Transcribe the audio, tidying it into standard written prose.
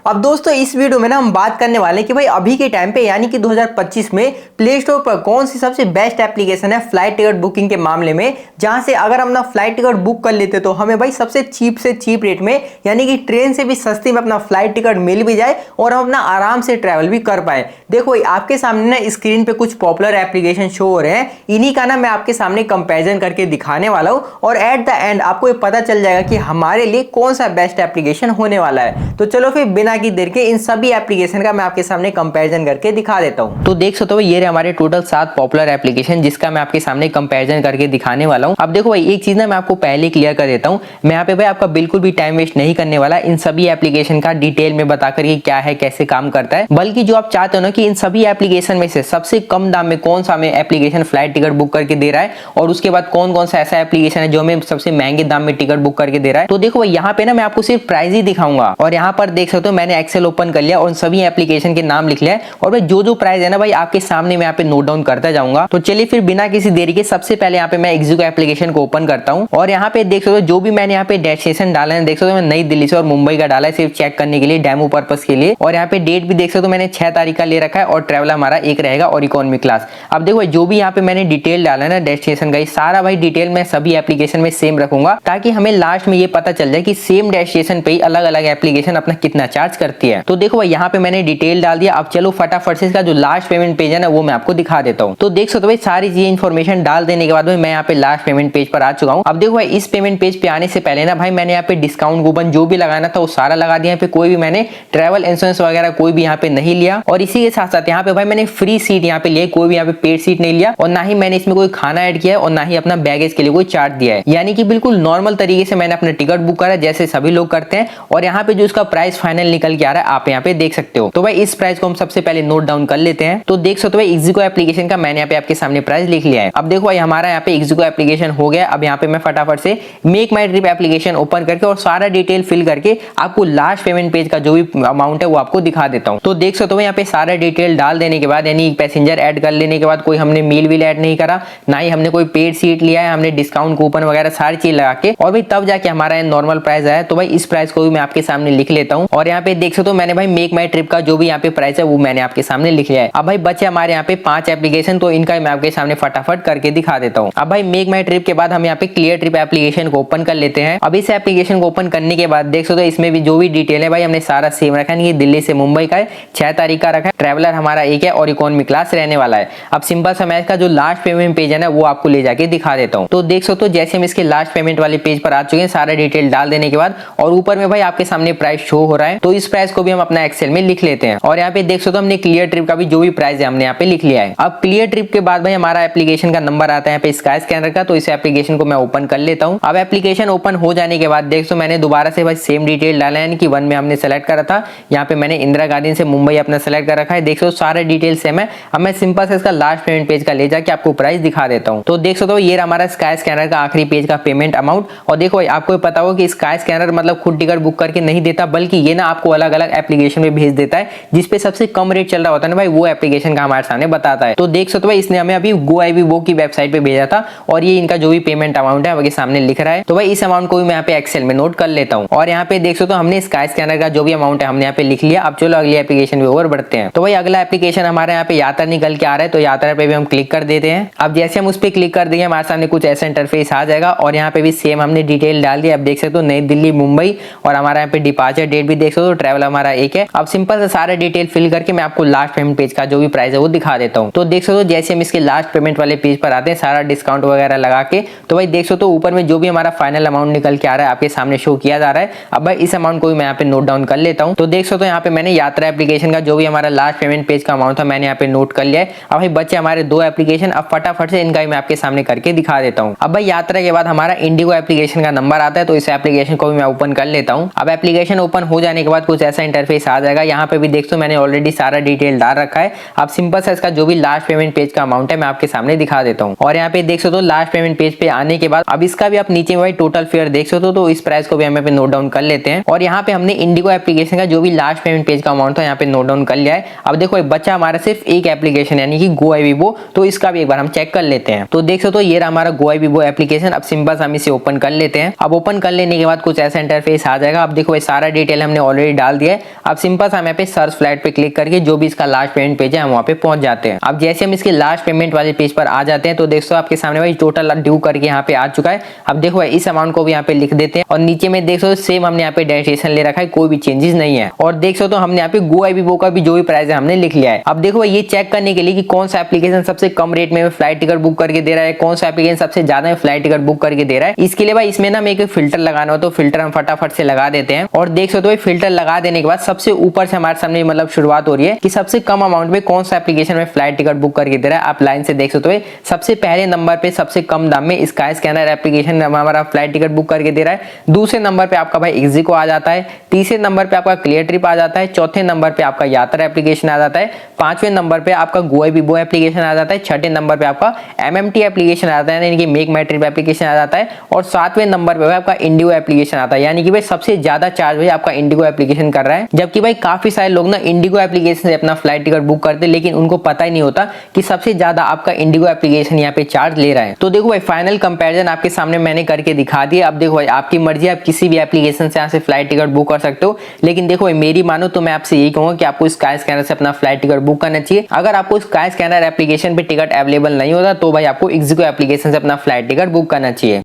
अब दोस्तों इस वीडियो में ना हम बात करने वाले हैं कि भाई अभी के टाइम पे यानी कि 2025 में प्ले स्टोर पर कौन सी सबसे बेस्ट एप्लीकेशन है फ्लाइट टिकट बुकिंग के मामले में, जहां से अगर हम ना फ्लाइट टिकट बुक कर लेते तो हमें भाई सबसे चीप से चीप रेट में यानी कि ट्रेन से भी सस्ती में अपना फ्लाइट टिकट मिल भी जाए और हम अपना आराम से ट्रैवल भी कर पाए। देखो आपके सामने ना स्क्रीन पे कुछ पॉपुलर एप्लीकेशन शो हो रहे हैं, इन्हीं का ना मैं आपके सामने कंपैरिजन करके दिखाने वाला हूं और एट द एंड आपको ये पता चल जाएगा कि हमारे लिए कौन सा बेस्ट एप्लीकेशन होने वाला है। तो चलो फिर बिना की देर के इन सभी एप्लीकेशन का मैं आपके सामने कंपैरिजन करके दिखा देता हूं। तो देख सकते हो ये रहे हमारे टोटल 7 पॉपुलर एप्लीकेशन जिसका मैं आपके सामने कंपैरिजन करके दिखाने वाला हूं। अब देखो भाई एक चीज ना मैं आपको पहले क्लियर कर देता हूं, मैं यहाँ पे भाई आपका बिल्कुल भी टाइम वेस्ट नहीं करने वाला इन सभी एप्लीकेशन का डिटेल में बताकर ये क्या है कैसे काम करता है, बल्कि जो आप चाहते हो ना कि इन सभी एप्लीकेशन में से सबसे कम दाम में कौन सा हमें एप्लीकेशन फ्लाइट टिकट बुक करके दे रहा है और उसके बाद कौन कौन सा ऐसा एप्लीकेशन है जो हमें सबसे महंगे दाम में टिकट बुक करके दे रहा है। तो देखो यहाँ पे ना मैं आपको सिर्फ प्राइस ही दिखाऊंगा और यहाँ पर देख सकते हो मैंने एक्सेल ओपन कर लिया और सभी एप्लीकेशन के नाम लिख लिया है और भाई जो प्राइस है ना भाई आपके सामने मैं यहाँ पे नोट डाउन करता जाऊंगा। तो चलिए फिर बिना किसी देरी के सबसे पहले यहाँ पे मैं एक्जिको एप्लीकेशन को ओपन करता हूँ और यहाँ पे देख सकते हो जो भी मैंने यहाँ पे डेस्टिनेशन डाला है, देख सकते हो मैं नई दिल्ली से और मुंबई का डाला है सिर्फ चेक करने के लिए डेमो पर्पस के लिए। और यहाँ पे डेट भी देख सकते हो मैंने 6 तारीख का ले रखा है और ट्रेवल हमारा एक रहेगा और इकोनॉमी क्लास। अब देखो जो भी यहाँ पे मैंने डिटेल डाला है ना डेस्टिनेशन का, सारा भाई डिटेल मैं सभी एप्लीकेशन में सेम रखूंगा ताकि हमें लास्ट में ये पता चल जाए कि सेम डेस्टिनेशन पे ही अलग अलग एप्लीकेशन अपना कितना चार्ज करती है। तो देखो भाई यहाँ पे मैंने डिटेल डाल दिया। अब चलो फटाफट से इसका जो लास्ट पेमेंट पेज है ना वो मैं आपको दिखा देता हूँ। तो देख सकते हो भाई सारी चीजें इन्फॉर्मेशन डाल देने के बाद मैं यहाँ पे लास्ट पेमेंट पेज पर आ चुका हूँ। अब देखो भाई इस पेमेंट पेज पे आने से पहले ना भाई मैंने यहाँ पे डिस्काउंट कूपन जो भी लगाना था वो सारा लगा दिया। यहाँ पे कोई भी मैंने ट्रैवल इंश्योरेंस वगैरह कोई भी यहाँ पे नहीं लिया और इसी के साथ साथ यहाँ पे भाई मैंने फ्री सीट यहाँ पे लिया, कोई भी यहाँ पे पेड सीट नहीं लिया और ना ही मैंने इसमें कोई खाना ऐड किया है और ना ही अपना बैगेज के लिए कोई चार्ज दिया है। यानी कि बिल्कुल नॉर्मल तरीके से मैंने अपना टिकट बुक करा जैसे सभी लोग करते हैं और यहाँ पे जो इसका प्राइस फाइनल निकल के आ रहा है आप यहाँ पे देख सकते हो। तो भाई इस प्राइस को हम सबसे पहले नोट डाउन कर लेते हैं। तो देख सकते हो भाई एक्जिको एप्लीकेशन का मैंने यहाँ पे आपके सामने प्राइस लिख लिया है। अब देखो भाई हमारा यहाँ पे एक्जिको एप्लीकेशन हो गया। अब यहाँ पे मैं फटाफट से मेक माई ट्रिप एप्लीकेशन ओपन करके और सारा डिटेल फिल करके आपको लास्ट पेमेंट पेज का जो भी अमाउंट है वो आपको दिखा देता हूँ। तो देख सकते हो यहाँ पे सारा डिटेल डाल देने के बाद यानी पैसेंजर ऐड कर लेने के बाद कोई हमने मील भी ऐड नहीं करा, ना ही हमने कोई पेड सीट लिया है, हमने डिस्काउंट कूपन वगैरह सारी चीज लगा के और भाई तब जाके हमारा नॉर्मल प्राइस आया। तो भाई इस प्राइस को भी मैं आपके सामने लिख लेता हूँ और यहाँ पे देख सकते हो मैंने भाई मेक माई ट्रिप का जो भी यहाँ पे प्राइस है वो मैंने आपके सामने लिख लिया है। अब भाई बचे हमारे यहाँ पे 5 एप्लीकेशन, तो इनका मैं आपके सामने फटाफट करके दिखा देता हूँ। अब भाई मेक माई ट्रिप के बाद हम यहाँ पे क्लियर ट्रिप एप्लीकेशन को ओपन कर लेते हैं। अब इस एप्लीकेशन को ओपन करने के बाद देख सकते हो इसमें भी जो भी डिटेल है भाई हमने सारा सेम रखा है। ये दिल्ली से मुंबई का है, 6 तारीख का रखा है, ट्रेवलर हमारा एक है और इकोनॉमी क्लास रहने वाला है। अब सिंपल सा मैं इसका जो लास्ट पेमेंट पेज है ना वो आपको ले जाके दिखा देता हूँ। तो देख सकते हो जैसे हम इसके लास्ट पेमेंट वाले पेज पर आ चुके हैं सारा डिटेल डाल देने के बाद और ऊपर में भाई आपके सामने प्राइस शो हो रहा है। तो इस प्राइस को भी हम अपना एक्सेल में लिख लेते हैं और यहाँ पे देख सकते हो हमने क्लियर ट्रिप का भी जो भी प्राइस है हमने यहाँ पे लिख लिया है। अब क्लियर ट्रिप के बाद भाई हमारा एप्लीकेशन का नंबर आता है यहाँ पे स्काई स्कैनर का, तो इस एप्लीकेशन को मैं ओपन कर लेता हूँ। अब एप्लीकेशन ओपन हो जाने के बाद देख सकते हो मैंने दोबारा से भाई सेम डिटेल डाला है कि 1 में हमने सेलेक्ट करा था, यहाँ पे मैंने इंदिरा गांधी से मुंबई अपना सेलेक्ट कर रखा है। देख सकते हो सारे डिटेल सेम है। अब मैं सिंपल से इसका लास्ट पेमेंट पेज का ले जाके आपको प्राइस दिखा देता हूँ। तो देख सकते हो ये हमारा स्काई स्कैनर का आखिरी पेज का पेमेंट अमाउंट। और देखो आपको पता हो कि स्काई स्कैनर मतलब खुद टिकट बुक करके नहीं देता, बल्कि ये ना आपको अलग अलग एप्लीकेशन में भेज देता है जिसपे सबसे कम रेट चल रहा होता है ना भाई वो एप्लीकेशन का हमारे सामने बताता है। तो देख सकते हो भाई इसने हमें अभी GoIbibo की वेबसाइट पे भेजा था और ये इनका जो भी पेमेंट अमाउंट है आपके सामने लिख रहा है। तो भाई इस अमाउंट को भी मैं यहाँ पे एक्सेल में नोट कर लेता हूँ और यहाँ पे देख सकते हो हमने स्काई स्कैनर का जो भी अमाउंट है हमने यहाँ पे लिख लिया। अब चलो अगली एप्लीकेशन पे और बढ़ते हैं। तो भाई अगला एप्लीकेशन हमारे यहाँ पे यात्रा निकल के आ रहा है, तो यात्रा पे भी हम क्लिक कर देते हैं। अब जैसे हम उस पर क्लिक कर देंगे हमारे सामने कुछ ऐसा इंटरफेस आ जाएगा और यहाँ पे भी सेम हमने डिटेल डाल दिया। अब देख सकते हो नई दिल्ली मुंबई और हमारा यहाँ पे डिपार्चर डेट भी देख सकते हो, ट्रैवल हमारा एक है। अब सिंपल से सारा डिटेल फिल करके मैं आपको लास्ट पेमेंट पेज का जो भी प्राइस है वो दिखा देता हूँ। तो देख सकते हो जैसे हम इसके लास्ट पेमेंट वाले पेज पर आते हैं सारा डिस्काउंट वगैरह लगा के, तो भाई देख सकते हो ऊपर में जो भी हमारा फाइनल अमाउंट निकल के आ रहा है आपके सामने शो किया जा रहा है। अब भाई इस अमाउंट को भी मैं यहाँ पे नोट डाउन कर लेता हूँ। तो देख सकते हो यहाँ पे मैंने यात्रा एप्लीकेशन का जो भी हमारा लास्ट पेमेंट पेज का अमाउंट था मैंने यहाँ पे नोट कर लिया है। अब भाई बच्चे हमारे 2 एप्लीकेशन, अब फटाफट से इनका मैं आपके सामने करके दिखा देता हूँ। अब भाई यात्रा के बाद हमारा इंडिगो एप्लीकेशन का नंबर आता है, तो इस एप्लीकेशन को भी मैं ओपन कर लेता हूँ। अब एप्लीकेशन ओपन हो जाने के बाद कुछ ऐसा इंटरफेस आ जाएगा। यहाँ पे भी देख सकते मैंने ऑलरेडी सारा डिटेल डाल रखा है। अब सिंपल से इसका जो भी लास्ट पेमेंट पेज का अमाउंट है मैं आपके सामने दिखा देता हूँ और यहाँ पे देख सकते हो लास्ट पेमेंट पेज पे आने के बाद अब इसका भी आप नीचे में भाई टोटल फेयर देख सकते हो, तो इस प्राइस को भी हम यहाँ पे नोट डाउन कर लेते हैं और यहाँ पे हमने इंडिगो एप्लीकेशन का जो भी लास्ट पेमेंट पेज का अमाउंट था यहाँ पे नोट डाउन कर लिया है। अब देखो बच्चा हमारा सिर्फ एक एप्लीकेशन यानी कि GoIbibo, तो इसका भी एक बार हम चेक कर लेते हैं। तो देख सकते हो ये हमारा GoIbibo एप्लीकेशन। अब सिंपल हम इसे ओपन कर लेते हैं। अब ओपन कर लेने के बाद कुछ ऐसा इंटरफेस आ जाएगा। अब देखो सारा डिटेल हमने ऑलरेडी डाल दिया है। अब सिंपल सा हम यहाँ पे सर्च फ्लाइट पे क्लिक करके जो भी इसका लास्ट पेमेंट पेज है हम वहाँ पे पहुंच जाते हैं। अब जैसे हम इसके लास्ट पेमेंट वाले पेज पर आ जाते हैं तो देखो आपके सामने भाई टोटल ड्यू करके यहाँ पे आ चुका है। अब देखो भाई इस अमाउंट को भी यहाँ पे लिख देते हैं और नीचे में देख सकते हो सेम हमने यहाँ पे डेस्टिनेशन ले रखा है, कोई भी चेंजेस नहीं है। और देख सकते हो हमने यहाँ पे GoIbibo का भी जो भी प्राइस है हमने लिख लिया है। अब देखो ये चेक करने के लिए कि कौन सा एप्लीकेशन सबसे कम रेट में फ्लाइट टिकट बुक करके दे रहा है, कौन सा एप्लीकेशन सबसे ज्यादा फ्लाइट टिकट बुक करके दे रहा है, इसके लिए भाई इसमें ना हमें एक फिल्टर लगाना हो तो फिल्टर हम फटाफट से लगा देते हैं। और देख सकते हो फिल्टर लगा देने के बाद सबसे ऊपर से हमारे सामने मतलब शुरुआत हो रही है कि सबसे कम अमाउंट में कौन सा एप्लीकेशन में फ्लाइट टिकट बुक करके दे रहा है। आप लाइन से देख सकते हो सबसे पहले नंबर पे सबसे कम दाम में स्काई स्कैनर एप्लीकेशन हमारा फ्लाइट टिकट बुक करके दे रहा है। दूसरे नंबर पे आपका भाई इग्जिको आ जाता है, तीसरे नंबर पे आपका क्लियर ट्रिप आ जाता है, चौथे नंबर पे आपका यात्रा एप्लीकेशन आ जाता है, पांचवें नंबर पे आपका GoIbibo एप्लीकेशन आ जाता है, छठे नंबर पे आपका MMT एप्लीकेशन आ जाता है यानी कि मेक माई ट्रिप एप्लीकेशन आ जाता है, और सातवें नंबर पे आपका इंडिगो एप्लीकेशन आता है। यानी कि भाई सबसे ज्यादा चार्ज भाई आपका इंडिगो एप्लीकेशन कर रहा है। जबकि भाई काफी सारे लोग ना इंडिगो एप्लीकेशन से अपना फ्लाइट टिकट बुक करते हैं लेकिन उनको पता ही नहीं होता कि सबसे ज्यादा आपका इंडिगो एप्लीकेशन यहाँ पे चार्ज ले रहा है। तो देखो भाई फाइनल कंपैरिजन आपके सामने मैंने करके दिखा दिया। अब देखो भाई आपकी मर्जी, आप किसी भी एप्लीकेशन से यहाँ से फ्लाइट टिकट बुक कर सकते हो, लेकिन देखो भाई मेरी मानो तो मैं आपसे यही कहूंगा कि आपको स्काई स्कैनर से अपना फ्लाइट टिकट बुक करना चाहिए। अगर आपको स्काई स्कैनर एप्लीकेशन पे टिकट अवेलेबल नहीं होता तो भाई आपको इग्जिको एप्लीकेशन से अपना फ्लाइट टिकट बुक करना चाहिए।